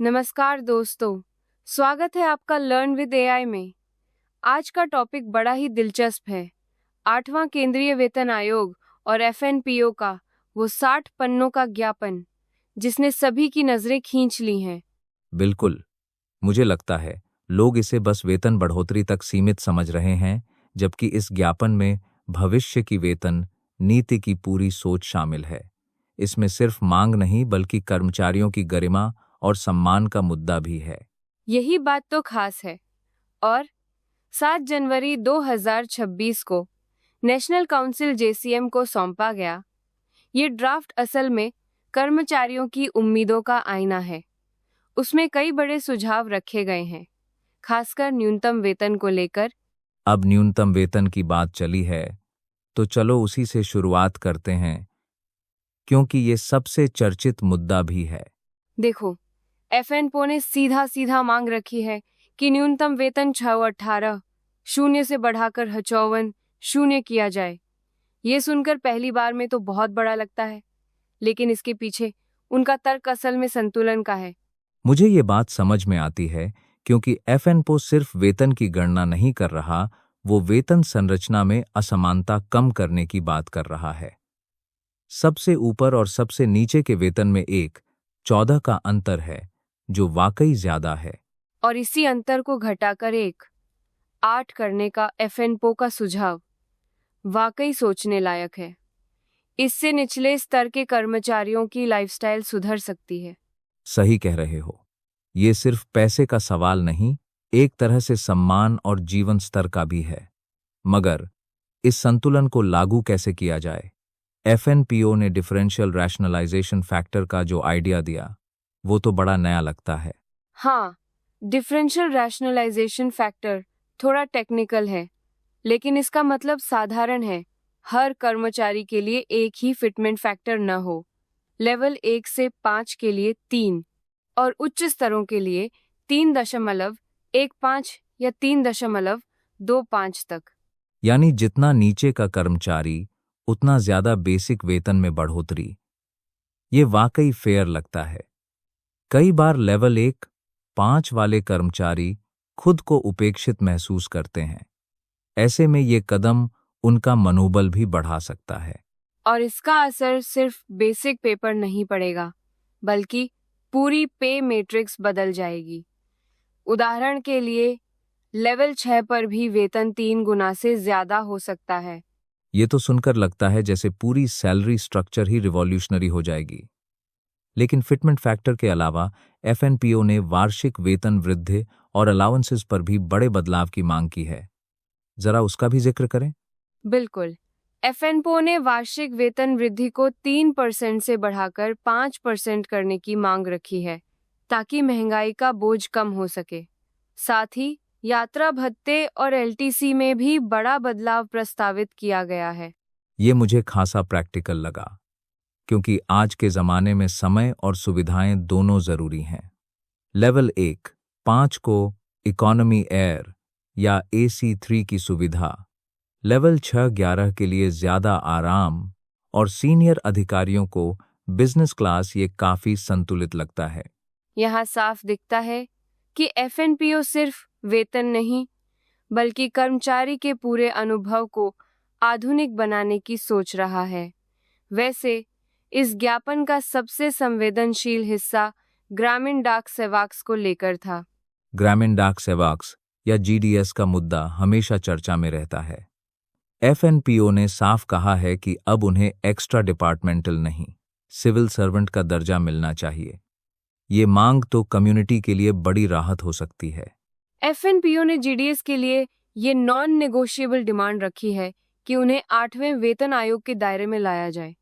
नमस्कार दोस्तों, स्वागत है आपका लर्न विद एआई में। आज का टॉपिक बड़ा ही दिलचस्प है। 8वां केंद्रीय वेतन आयोग और एफएनपीओ का वो 60 पन्नों का ज्ञापन जिसने सभी की नजरें खींच ली हैं। बिल्कुल। मुझे लगता है लोग इसे बस वेतन बढ़ोतरी तक सीमित समझ रहे हैं, जबकि इस ज्ञापन में भविष्य की वेतन नीति की पूरी सोच शामिल है। इसमें सिर्फ मांग नहीं बल्कि कर्मचारियों की गरिमा और सम्मान का मुद्दा भी है। यही बात तो खास है। और 7 जनवरी 2026 को नेशनल काउंसिल जेसीएम को सौंपा गया। ये ड्राफ्ट असल में कर्मचारियों की उम्मीदों का आईना है। उसमें कई बड़े सुझाव रखे गए हैं, खासकर न्यूनतम वेतन को लेकर। अब न्यूनतम वेतन की बात चली है, तो चलो उसी से शुरुआत करते हैं, क्योंकि ये सबसे चर्चित मुद्दा भी है। देखो, एफएनपीओ ने सीधा सीधा मांग रखी है कि न्यूनतम वेतन 618 शून्य से बढ़ाकर 54 किया जाए। ये सुनकर पहली बार में तो बहुत बड़ा लगता है, लेकिन इसके पीछे उनका तर्क असल में संतुलन का है। मुझे ये बात समझ में आती है, क्योंकि एफएनपीओ सिर्फ वेतन की गणना नहीं कर रहा, वो वेतन संरचना में असमानता कम करने की बात कर रहा है। सबसे ऊपर और सबसे नीचे के वेतन में 14 का अंतर है, जो वाकई ज्यादा है। और इसी अंतर को घटाकर 8 करने का एफएनपीओ का सुझाव वाकई सोचने लायक है। इससे निचले स्तर के कर्मचारियों की लाइफस्टाइल सुधर सकती है। सही कह रहे हो। ये सिर्फ पैसे का सवाल नहीं, एक तरह से सम्मान और जीवन स्तर का भी है। मगर इस संतुलन को लागू कैसे किया जाए? एफएनपीओ ने डिफरेंशियल रैशनलाइजेशन फैक्टर का जो आइडिया दिया, वो तो बड़ा नया लगता है। हाँ, डिफरेंशियल रैशनलाइजेशन फैक्टर थोड़ा टेक्निकल है, लेकिन इसका मतलब साधारण है। हर कर्मचारी के लिए एक ही फिटमेंट फैक्टर न हो। लेवल 1 से 5 के लिए 3 और उच्च स्तरों के लिए 3.15 या 3.25 तक। यानी जितना नीचे का कर्मचारी, उतना ज्यादा बेसिक वेतन में बढ़ोतरी। ये वाकई फेयर लगता है। कई बार लेवल 1-5 वाले कर्मचारी खुद को उपेक्षित महसूस करते हैं। ऐसे में ये कदम उनका मनोबल भी बढ़ा सकता है। और इसका असर सिर्फ बेसिक पे पर नहीं पड़ेगा, बल्कि पूरी पे मैट्रिक्स बदल जाएगी। उदाहरण के लिए, लेवल 6 पर भी वेतन 3 गुना से ज्यादा हो सकता है। ये तो सुनकर लगता है जैसे पूरी सैलरी स्ट्रक्चर ही रिवॉल्यूशनरी हो जाएगी। लेकिन फिटमेंट फैक्टर के अलावा एफएनपीओ ने वार्षिक वेतन वृद्धि और अलाउंसेस पर भी बड़े बदलाव की मांग की है। जरा उसका भी जिक्र करें। बिल्कुल। एफएनपीओ ने वार्षिक वेतन वृद्धि को 3% से बढ़ाकर 5% करने की मांग रखी है, ताकि महंगाई का बोझ कम हो सके। साथ ही यात्रा भत्ते और एलटीसी में भी बड़ा बदलाव प्रस्तावित किया गया है। ये मुझे खासा प्रैक्टिकल लगा, क्योंकि आज के ज़माने में समय और सुविधाएं दोनों ज़रूरी हैं। लेवल 1-5 को इकोनॉमी एयर या AC3 की सुविधा, लेवल 6-11 के लिए ज़्यादा आराम और सीनियर अधिकारियों को बिजनेस क्लास, ये काफ़ी संतुलित लगता है। यहाँ साफ दिखता है कि एफएनपीओ सिर्फ वेतन नहीं, बल्कि कर्मचारी के पूरे अनुभव को आधुनिक बनाने की सोच रहा है। वैसे, इस ज्ञापन का सबसे संवेदनशील हिस्सा ग्रामीण डाक सेवक्स को लेकर था। ग्रामीण डाक सेवक्स या GDS का मुद्दा हमेशा चर्चा में रहता है। एफएनपीओ ने साफ कहा है कि अब उन्हें एक्स्ट्रा डिपार्टमेंटल नहीं, सिविल सर्वेंट का दर्जा मिलना चाहिए। ये मांग तो कम्युनिटी के लिए बड़ी राहत हो सकती है। एफएनपीओ ने जीडीएस के लिए ये नॉन नेगोशिएबल डिमांड रखी है कि उन्हें 8वें वेतन आयोग के दायरे में लाया जाए।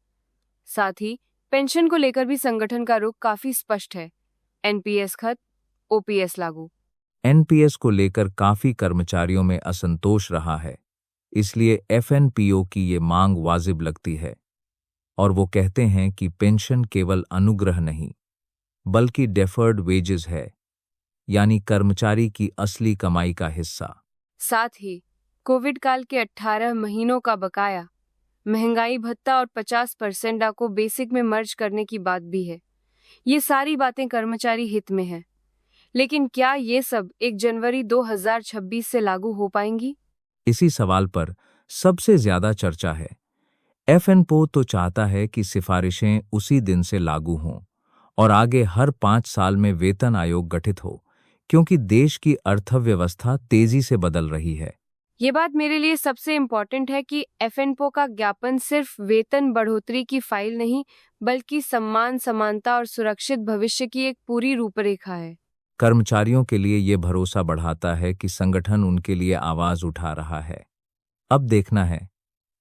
साथ ही पेंशन को लेकर भी संगठन का रुख काफी स्पष्ट है। एनपीएस खत्म, ओपीएस लागू। एनपीएस को लेकर काफी कर्मचारियों में असंतोष रहा है, इसलिए एफएनपीओ की ये मांग वाजिब लगती है। और वो कहते हैं कि पेंशन केवल अनुग्रह नहीं, बल्कि डेफर्ड वेजेस है, यानी कर्मचारी की असली कमाई का हिस्सा। साथ ही कोविड काल के 18 महीनों का बकाया, महंगाई भत्ता और 50% को बेसिक में मर्ज करने की बात भी है। ये सारी बातें कर्मचारी हित में हैं। लेकिन क्या ये सब 1 जनवरी 2026 से लागू हो पाएंगी? इसी सवाल पर सबसे ज्यादा चर्चा है। एफएनपो तो चाहता है कि सिफारिशें उसी दिन से लागू हों और आगे हर 5 साल में वेतन आयोग गठित हो, क्योंकि देश की अर्थव्यवस्था तेजी से बदल रही है। ये बात मेरे लिए सबसे इम्पोर्टेंट है कि एफएनपो का ज्ञापन सिर्फ वेतन बढ़ोतरी की फाइल नहीं, बल्कि सम्मान, समानता और सुरक्षित भविष्य की एक पूरी रूपरेखा है। कर्मचारियों के लिए ये भरोसा बढ़ाता है कि संगठन उनके लिए आवाज उठा रहा है। अब देखना है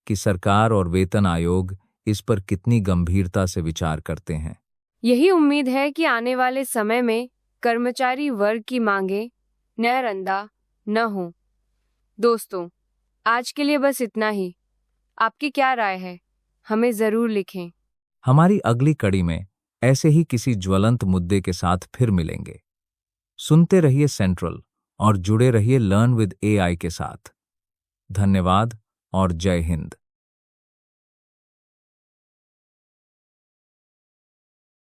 कि सरकार और वेतन आयोग इस पर कितनी गंभीरता से विचार करते हैं। यही उम्मीद है कि आने वाले समय में कर्मचारी वर्ग की मांगें नयरंदा न हो। दोस्तों, आज के लिए बस इतना ही। आपकी क्या राय है? हमें जरूर लिखें। हमारी अगली कड़ी में ऐसे ही किसी ज्वलंत मुद्दे के साथ फिर मिलेंगे। सुनते रहिए सेंट्रल और जुड़े रहिए लर्न विद एआई के साथ। धन्यवाद और जय हिंद।